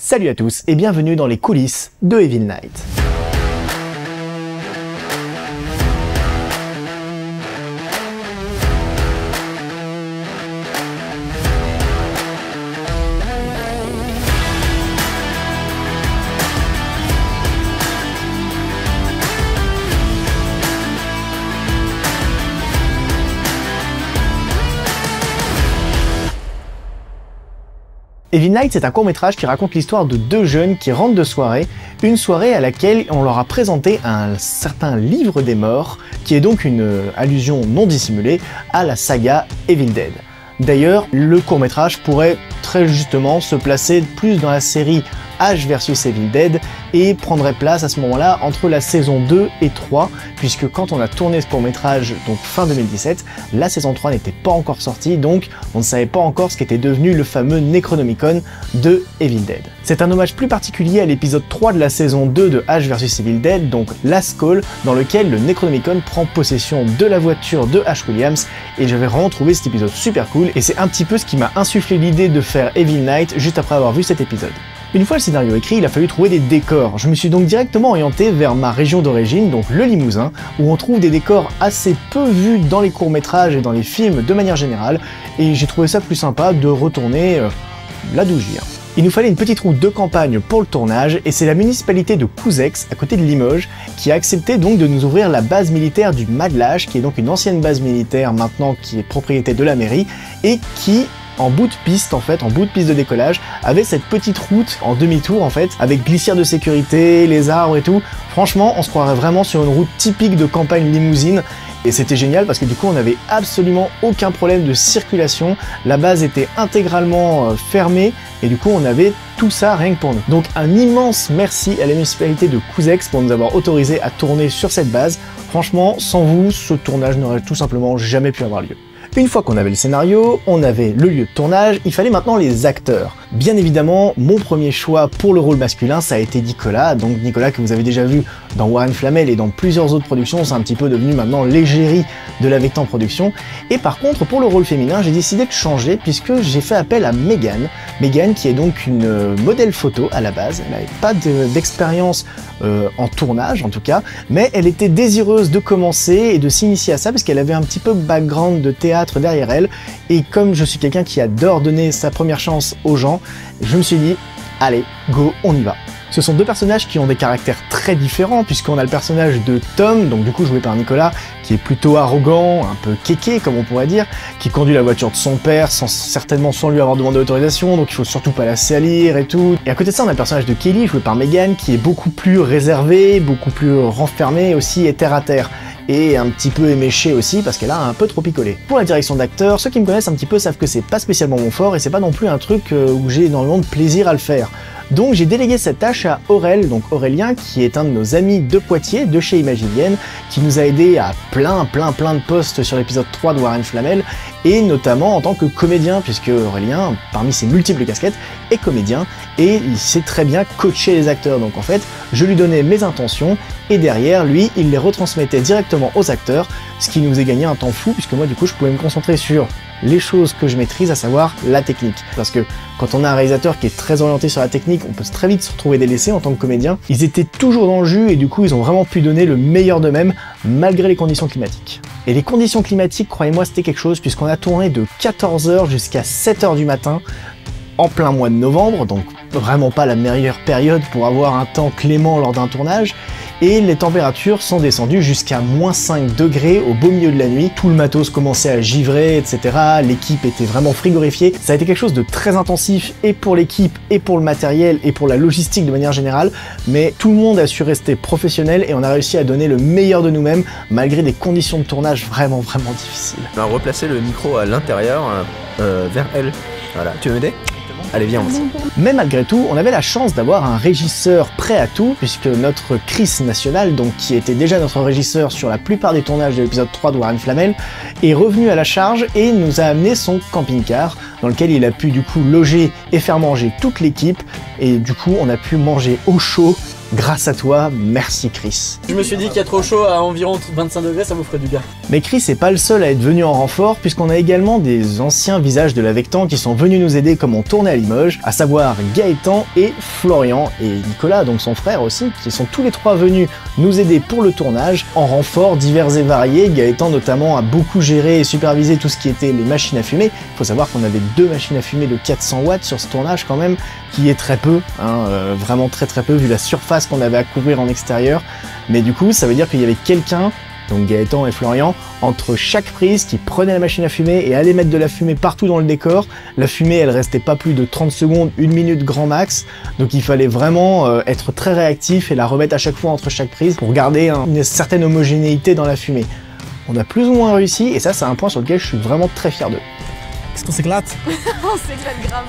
Salut à tous et bienvenue dans les coulisses de Evil Knight. Evil Knight, c'est un court-métrage qui raconte l'histoire de deux jeunes qui rentrent de soirée, une soirée à laquelle on leur a présenté un certain livre des morts, qui est donc une allusion non dissimulée à la saga Evil Dead. D'ailleurs, le court-métrage pourrait très justement se placer plus dans la série Ash vs Evil Dead et prendrait place à ce moment-là entre la saison 2 et 3, puisque quand on a tourné ce court-métrage, donc fin 2017, la saison 3 n'était pas encore sortie, donc on ne savait pas encore ce qu'était devenu le fameux Necronomicon de Evil Dead. C'est un hommage plus particulier à l'épisode 3 de la saison 2 de Ash vs Evil Dead, donc Last Call, dans lequel le Necronomicon prend possession de la voiture de Ash Williams, et j'avais vraiment trouvé cet épisode super cool, et c'est un petit peu ce qui m'a insufflé l'idée de faire Evil Knight juste après avoir vu cet épisode. Une fois le scénario écrit, il a fallu trouver des décors. Je me suis donc directement orienté vers ma région d'origine, donc le Limousin, où on trouve des décors assez peu vus dans les courts-métrages et dans les films de manière générale, et j'ai trouvé ça plus sympa de retourner là d'où je viens. Il nous fallait une petite route de campagne pour le tournage, et c'est la municipalité de Couzex, à côté de Limoges, qui a accepté donc de nous ouvrir la base militaire du Madelage, qui est donc une ancienne base militaire maintenant qui est propriété de la mairie, et qui en bout de piste de décollage, avait cette petite route en demi-tour en fait, avec glissière de sécurité, les arbres et tout. Franchement, on se croirait vraiment sur une route typique de campagne limousine, et c'était génial parce que du coup on n'avait absolument aucun problème de circulation, la base était intégralement fermée, et du coup on avait tout ça rien que pour nous. Donc un immense merci à la municipalité de Couzex pour nous avoir autorisé à tourner sur cette base. Franchement, sans vous, ce tournage n'aurait tout simplement jamais pu avoir lieu. Une fois qu'on avait le scénario, on avait le lieu de tournage, il fallait maintenant les acteurs. Bien évidemment, mon premier choix pour le rôle masculin, ça a été Nicolas, donc Nicolas que vous avez déjà vu dans Warren Flamel et dans plusieurs autres productions, c'est un petit peu devenu maintenant l'égérie de la Vectan Production. Et par contre, pour le rôle féminin, j'ai décidé de changer puisque j'ai fait appel à Megan. Megan qui est donc une modèle photo à la base, elle n'avait pas d'expérience en tournage en tout cas, mais elle était désireuse de commencer et de s'initier à ça parce qu'elle avait un petit peu background de théâtre derrière elle, et comme je suis quelqu'un qui adore donner sa première chance aux gens, je me suis dit, allez, go, on y va. Ce sont deux personnages qui ont des caractères très différents, puisqu'on a le personnage de Tom, donc du coup joué par Nicolas, qui est plutôt arrogant, un peu kéké comme on pourrait dire, qui conduit la voiture de son père, certainement sans lui avoir demandé l'autorisation, donc il faut surtout pas la salir et tout. Et à côté de ça, on a le personnage de Kelly, joué par Megan, qui est beaucoup plus réservé, beaucoup plus renfermé, aussi et terre à terre. Et un petit peu éméché aussi parce qu'elle a un peu trop picolé. Pour la direction d'acteur, ceux qui me connaissent un petit peu savent que c'est pas spécialement mon fort et c'est pas non plus un truc où j'ai énormément de plaisir à le faire. Donc j'ai délégué cette tâche à Aurel, donc Aurélien, qui est un de nos amis de Poitiers, de chez Imagilienne, qui nous a aidé à plein de postes sur l'épisode 3 de Warren Flamel, et notamment en tant que comédien, puisque Aurélien, parmi ses multiples casquettes, est comédien, et il sait très bien coacher les acteurs. Donc en fait, je lui donnais mes intentions, et derrière, lui, il les retransmettait directement aux acteurs, ce qui nous faisait gagner un temps fou, puisque moi du coup je pouvais me concentrer sur les choses que je maîtrise, à savoir la technique. Parce que quand on a un réalisateur qui est très orienté sur la technique, on peut très vite se retrouver délaissé en tant que comédien. Ils étaient toujours dans le jus et du coup ils ont vraiment pu donner le meilleur d'eux-mêmes malgré les conditions climatiques. Et les conditions climatiques, croyez-moi, c'était quelque chose puisqu'on a tourné de 14h jusqu'à 7h du matin en plein mois de novembre, donc vraiment pas la meilleure période pour avoir un temps clément lors d'un tournage, et les températures sont descendues jusqu'à -5 degrés au beau milieu de la nuit. Tout le matos commençait à givrer, etc. L'équipe était vraiment frigorifiée. Ça a été quelque chose de très intensif, et pour l'équipe, et pour le matériel, et pour la logistique de manière générale, mais tout le monde a su rester professionnel, et on a réussi à donner le meilleur de nous-mêmes, malgré des conditions de tournage vraiment difficiles. On va replacer le micro à l'intérieur, vers elle. Voilà, tu veux m'aider ? Allez, viens aussi. Mais malgré tout, on avait la chance d'avoir un régisseur prêt à tout, puisque notre Chris National, donc qui était déjà notre régisseur sur la plupart des tournages de l'épisode 3 de Warren Flamel, est revenu à la charge et nous a amené son camping-car, dans lequel il a pu du coup loger et faire manger toute l'équipe, et du coup on a pu manger au chaud Grâce à toi, merci Chris. Je me suis dit qu'il y a trop chaud à environ 25 degrés, ça vous ferait du bien. Mais Chris n'est pas le seul à être venu en renfort, puisqu'on a également des anciens visages de la Vectan qui sont venus nous aider comme on tournait à Limoges, à savoir Gaëtan et Florian, et Nicolas, donc son frère aussi, qui sont tous les trois venus nous aider pour le tournage, en renfort divers et variés. Gaëtan notamment a beaucoup géré et supervisé tout ce qui était les machines à fumer. Il faut savoir qu'on avait 2 machines à fumer de 400 watts sur ce tournage quand même, qui est très peu, hein, vraiment très peu vu la surface qu'on avait à couvrir en extérieur. Mais du coup, ça veut dire qu'il y avait quelqu'un, donc Gaëtan et Florian, entre chaque prise qui prenait la machine à fumer et allait mettre de la fumée partout dans le décor. La fumée, elle restait pas plus de 30 secondes, 1 minute grand max, donc il fallait vraiment être très réactif et la remettre à chaque fois entre chaque prise pour garder une certaine homogénéité dans la fumée. On a plus ou moins réussi et ça c'est un point sur lequel je suis vraiment très fier d'eux. Est-ce qu'on s'éclate? On s'éclate grave.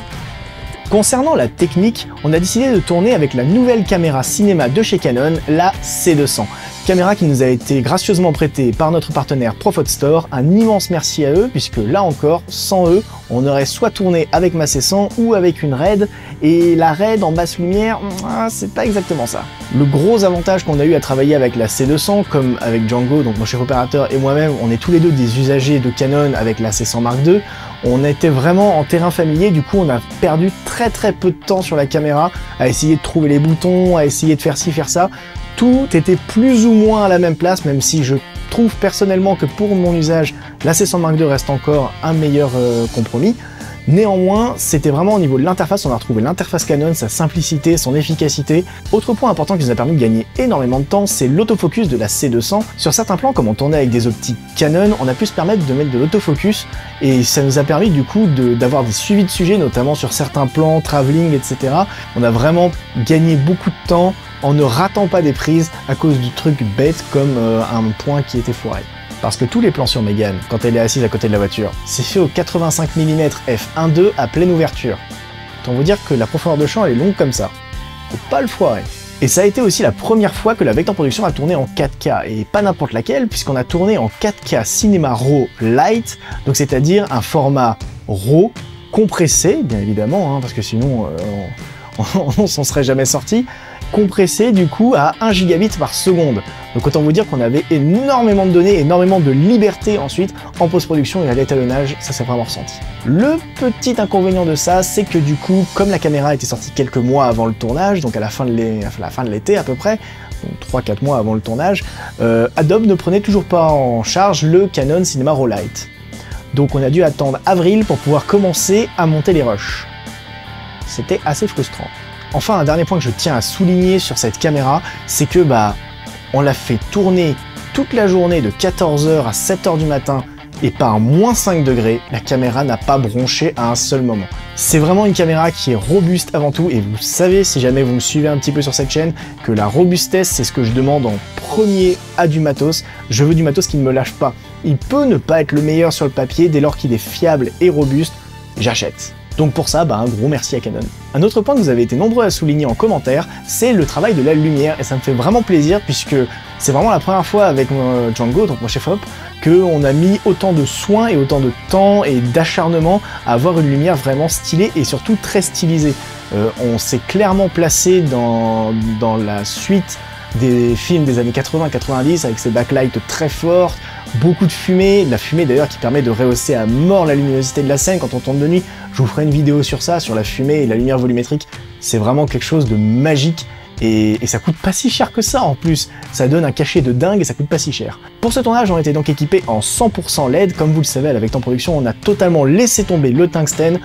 Concernant la technique, on a décidé de tourner avec la nouvelle caméra cinéma de chez Canon, la C200. Caméra qui nous a été gracieusement prêtée par notre partenaire Profotstore. Un immense merci à eux, puisque là encore, sans eux, on aurait soit tourné avec ma C100 ou avec une RED, et la RED en basse lumière, c'est pas exactement ça. Le gros avantage qu'on a eu à travailler avec la C200, comme avec Django, donc mon chef opérateur et moi-même, on est tous les deux des usagers de Canon avec la C100 Mark II, on était vraiment en terrain familier, du coup on a perdu très peu de temps sur la caméra, à essayer de trouver les boutons, à essayer de faire ci, faire ça. Tout était plus ou moins à la même place, même si je trouve personnellement que pour mon usage, la C100 Mark II reste encore un meilleur compromis. Néanmoins, c'était vraiment au niveau de l'interface, on a retrouvé l'interface Canon, sa simplicité, son efficacité. Autre point important qui nous a permis de gagner énormément de temps, c'est l'autofocus de la C200. Sur certains plans, comme on tournait avec des optiques Canon, on a pu se permettre de mettre de l'autofocus et ça nous a permis du coup d'avoir des suivis de sujets, notamment sur certains plans, travelling, etc. On a vraiment gagné beaucoup de temps en ne ratant pas des prises à cause du truc bête comme un point qui était foiré. Parce que tous les plans sur Mégane, quand elle est assise à côté de la voiture, c'est fait au 85 mm f1.2 à pleine ouverture. Autant vous dire que la profondeur de champ elle est longue comme ça. Faut pas le foirer. Et ça a été aussi la première fois que la Vectan Production a tourné en 4K, et pas n'importe laquelle, puisqu'on a tourné en 4K Cinema RAW Lite, donc c'est-à-dire un format RAW compressé, bien évidemment, parce que sinon on s'en serait jamais sorti, compressé du coup à 1 gigabit par seconde. Donc autant vous dire qu'on avait énormément de données, énormément de liberté ensuite en post-production et à l'étalonnage, ça s'est vraiment ressenti. Le petit inconvénient de ça, c'est que du coup, comme la caméra était sortie quelques mois avant le tournage, donc à la fin de l'été à peu près, donc 3-4 mois avant le tournage, Adobe ne prenait toujours pas en charge le Canon Cinema RAW Lite. Donc on a dû attendre avril pour pouvoir commencer à monter les rushs. C'était assez frustrant. Enfin, un dernier point que je tiens à souligner sur cette caméra, c'est que on l'a fait tourner toute la journée de 14h à 7h du matin et par moins 5 degrés, la caméra n'a pas bronché à un seul moment. C'est vraiment une caméra qui est robuste avant tout et vous savez, si jamais vous me suivez un petit peu sur cette chaîne, que la robustesse c'est ce que je demande en premier à du matos. Je veux du matos qui ne me lâche pas. Il peut ne pas être le meilleur sur le papier, dès lors qu'il est fiable et robuste, j'achète. Donc pour ça, un gros merci à Canon. Un autre point que vous avez été nombreux à souligner en commentaire, c'est le travail de la lumière, et ça me fait vraiment plaisir puisque c'est vraiment la première fois avec Django, donc mon chef op, qu'on a mis autant de soins et autant de temps et d'acharnement à avoir une lumière vraiment stylée et surtout très stylisée. On s'est clairement placé dans la suite des films des années 80-90 avec ces backlights très fortes, beaucoup de fumée, la fumée d'ailleurs qui permet de rehausser à mort la luminosité de la scène quand on tourne de nuit. Je vous ferai une vidéo sur ça, sur la fumée et la lumière volumétrique. C'est vraiment quelque chose de magique et ça coûte pas si cher que ça en plus. Ça donne un cachet de dingue et ça coûte pas si cher. Pour ce tournage, on était donc équipé en 100% LED. Comme vous le savez, à la Vectan Production, on a totalement laissé tomber le tungstène.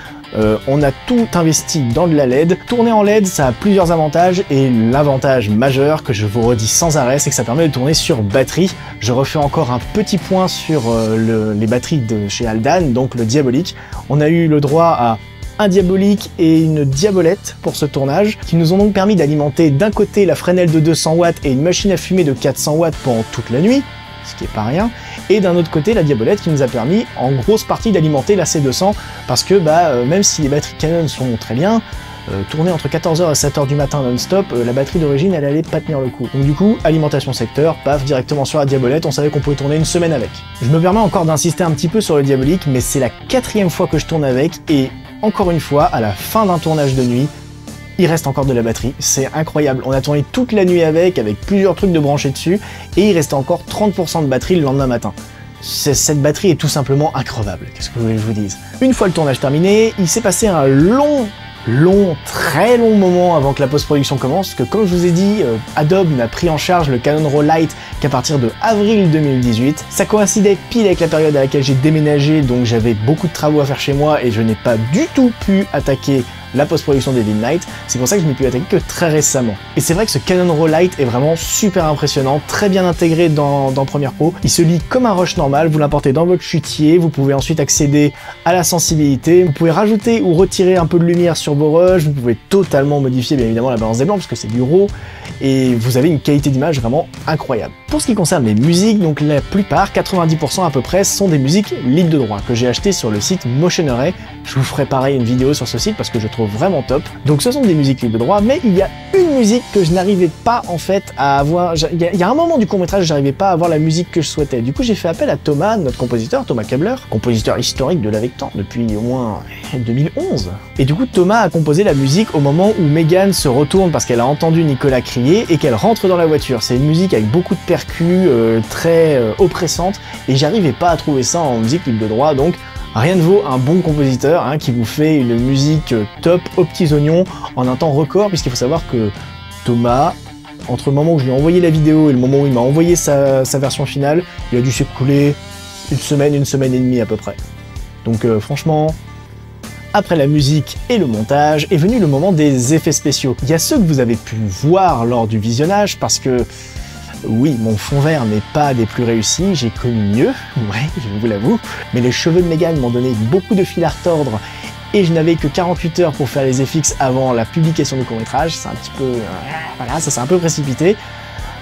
On a tout investi dans de la LED. Tourner en LED, ça a plusieurs avantages et l'avantage majeur que je vous redis sans arrêt, c'est que ça permet de tourner sur batterie. Je refais encore un petit point sur les batteries de chez Aldan, donc le Diabolique. On a eu le droit à un Diabolique et une Diabolette pour ce tournage, qui nous ont donc permis d'alimenter d'un côté la Fresnel de 200 watts et une machine à fumer de 400 watts pendant toute la nuit, ce qui est pas rien, et d'un autre côté la Diabolette qui nous a permis en grosse partie d'alimenter la C200, parce que même si les batteries Canon sont très bien, tourner entre 14h et 7h du matin non-stop, la batterie d'origine elle allait pas tenir le coup. Donc du coup, alimentation secteur, paf, directement sur la Diabolette, on savait qu'on pouvait tourner une semaine avec. Je me permets encore d'insister un petit peu sur le Diabolique, mais c'est la 4e fois que je tourne avec, et encore une fois, à la fin d'un tournage de nuit, il reste encore de la batterie, c'est incroyable. On a tourné toute la nuit avec plusieurs trucs de branchés dessus, et il restait encore 30% de batterie le lendemain matin. Cette batterie est tout simplement increvable, qu'est-ce que vous voulez que je vous dise? Une fois le tournage terminé, il s'est passé un très long moment avant que la post-production commence, parce que comme je vous ai dit, Adobe n'a pris en charge le Canon RAW Lite qu'à partir de avril 2018. Ça coïncidait pile avec la période à laquelle j'ai déménagé, donc j'avais beaucoup de travaux à faire chez moi et je n'ai pas du tout pu attaquer la post-production d'Evil Knight, c'est pour ça que je n'ai pu attaquer que très récemment. Et c'est vrai que ce Canon RAW Lite est vraiment super impressionnant, très bien intégré dans Premiere Pro. Il se lit comme un rush normal, vous l'importez dans votre chutier, vous pouvez ensuite accéder à la sensibilité, vous pouvez rajouter ou retirer un peu de lumière sur vos rushs, vous pouvez totalement modifier bien évidemment la balance des blancs parce que c'est du RAW, et vous avez une qualité d'image vraiment incroyable. Pour ce qui concerne les musiques, donc la plupart, 90% à peu près, sont des musiques libres de droit que j'ai achetées sur le site Motion Array. Je vous ferai pareil une vidéo sur ce site parce que je trouve vraiment top. Donc ce sont des musiques libres de droit, mais il y a une musique que je n'arrivais pas en fait à avoir. Il y a un moment du court-métrage, j'arrivais pas à avoir la musique que je souhaitais. Du coup, j'ai fait appel à Thomas, notre compositeur, Thomas Kebler, compositeur historique de l'Avectan depuis au moins 2011. Et du coup, Thomas a composé la musique au moment où Megan se retourne parce qu'elle a entendu Nicolas crier et qu'elle rentre dans la voiture. C'est une musique avec beaucoup de percus, très oppressante, et j'arrivais pas à trouver ça en musique libre de droit, donc rien ne vaut un bon compositeur qui vous fait une musique top aux petits oignons en un temps record, puisqu'il faut savoir que Thomas, entre le moment où je lui ai envoyé la vidéo et le moment où il m'a envoyé sa version finale, il a dû s'écouler une semaine et demie à peu près. Donc franchement, après la musique et le montage, est venu le moment des effets spéciaux. Il y a ceux que vous avez pu voir lors du visionnage, parce que oui, mon fond vert n'est pas des plus réussis, j'ai connu mieux, ouais, je vous l'avoue, mais les cheveux de Megan m'ont donné beaucoup de fil à retordre et je n'avais que 48 heures pour faire les FX avant la publication du court-métrage, c'est un petit peu... voilà, ça s'est un peu précipité.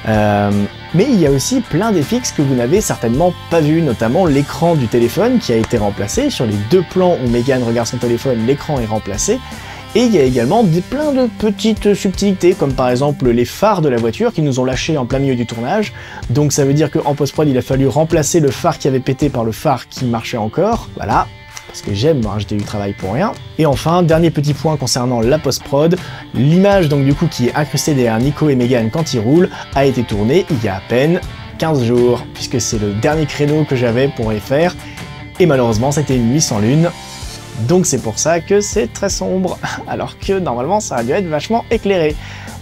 Mais il y a aussi plein d'FX que vous n'avez certainement pas vu, notamment l'écran du téléphone qui a été remplacé. Sur les deux plans où Megan regarde son téléphone, l'écran est remplacé. Et il y a également plein de petites subtilités, comme par exemple les phares de la voiture qui nous ont lâchés en plein milieu du tournage. Donc ça veut dire qu'en post-prod, il a fallu remplacer le phare qui avait pété par le phare qui marchait encore. Voilà, parce que j'aime rajouter du travail pour rien. Et enfin, dernier petit point concernant la post-prod, l'image donc du coup qui est incrustée derrière Nico et Megan quand ils roulent a été tournée il y a à peine 15 jours, puisque c'est le dernier créneau que j'avais pour les faire. Et malheureusement, c'était une nuit sans lune. Donc c'est pour ça que c'est très sombre, alors que normalement ça aurait dû être vachement éclairé.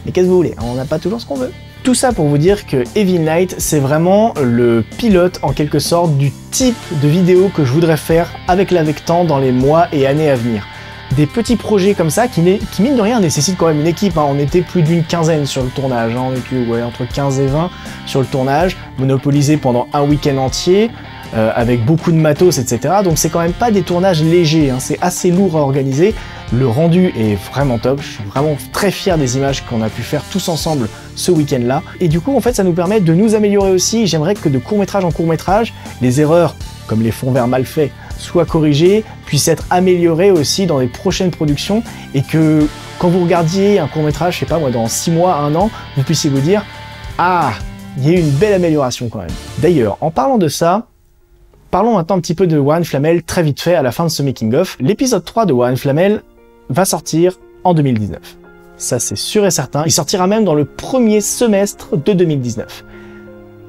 Mais qu'est-ce que vous voulez, on n'a pas toujours ce qu'on veut. Tout ça pour vous dire que Evil Knight, c'est vraiment le pilote en quelque sorte du type de vidéo que je voudrais faire avec l'Avectan dans les mois et années à venir. Des petits projets comme ça qui mine de rien nécessitent quand même une équipe, On était plus d'une quinzaine sur le tournage, On était entre 15 et 20 sur le tournage, monopolisé pendant un week-end entier. Avec beaucoup de matos, etc. Donc c'est quand même pas des tournages légers, c'est assez lourd à organiser. Le rendu est vraiment top, je suis vraiment très fier des images qu'on a pu faire tous ensemble ce week-end-là. Et du coup, en fait, ça nous permet de nous améliorer aussi. J'aimerais que de court-métrage en court-métrage, les erreurs, comme les fonds verts mal faits, soient corrigées, puissent être améliorées aussi dans les prochaines productions, et que quand vous regardiez un court-métrage, je sais pas moi, dans 6 mois, 1 an, vous puissiez vous dire « Ah, il y a eu une belle amélioration quand même ». D'ailleurs, en parlant de ça, parlons maintenant un petit peu de Warren Flamel très vite fait à la fin de ce making-of. L'épisode 3 de Warren Flamel va sortir en 2019. Ça c'est sûr et certain. Il sortira même dans le premier semestre de 2019.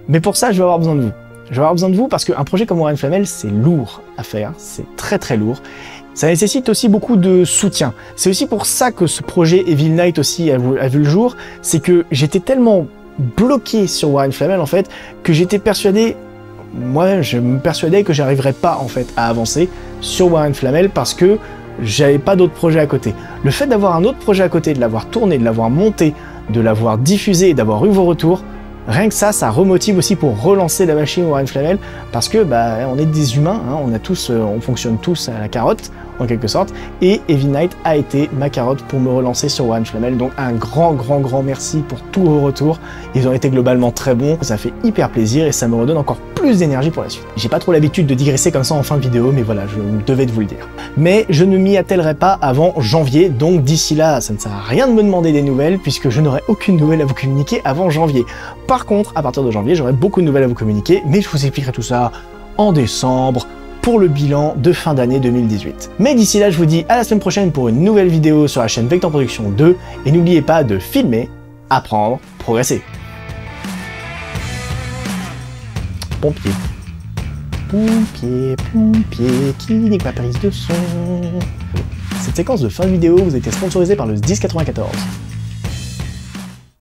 Mais pour ça, je vais avoir besoin de vous. Je vais avoir besoin de vous parce qu'un projet comme Warren Flamel, c'est lourd à faire. C'est très très lourd. Ça nécessite aussi beaucoup de soutien. C'est aussi pour ça que ce projet Evil Knight aussi a vu le jour. C'est que j'étais tellement bloqué sur Warren Flamel en fait, que j'étais persuadé... Moi, je me persuadais que j'arriverais pas en fait à avancer sur Warren Flamel parce que j'avais pas d'autres projets à côté. Le fait d'avoir un autre projet à côté, de l'avoir tourné, de l'avoir monté, de l'avoir diffusé et d'avoir eu vos retours, rien que ça remotive aussi pour relancer la machine Warren Flamel parce que on est des humains, on fonctionne tous à la carotte en quelque sorte, et Evil Knight a été ma carotte pour me relancer sur Warren Flamel, donc un grand merci pour tous vos retours, ils ont été globalement très bons, ça fait hyper plaisir et ça me redonne encore plus d'énergie pour la suite. J'ai pas trop l'habitude de digresser comme ça en fin de vidéo, mais voilà, je devais vous le dire. Mais je ne m'y attellerai pas avant janvier, donc d'ici là, ça ne sert à rien de me demander des nouvelles, puisque je n'aurai aucune nouvelle à vous communiquer avant janvier. Par contre, à partir de janvier, j'aurai beaucoup de nouvelles à vous communiquer, mais je vous expliquerai tout ça en décembre, pour le bilan de fin d'année 2018. Mais d'ici là, je vous dis à la semaine prochaine pour une nouvelle vidéo sur la chaîne Vector Production 2, et n'oubliez pas de filmer, apprendre, progresser. Pompier. Pompier, pompier, qui nique ma prise de son. Cette séquence de fin de vidéo vous a été sponsorisée par le 1094.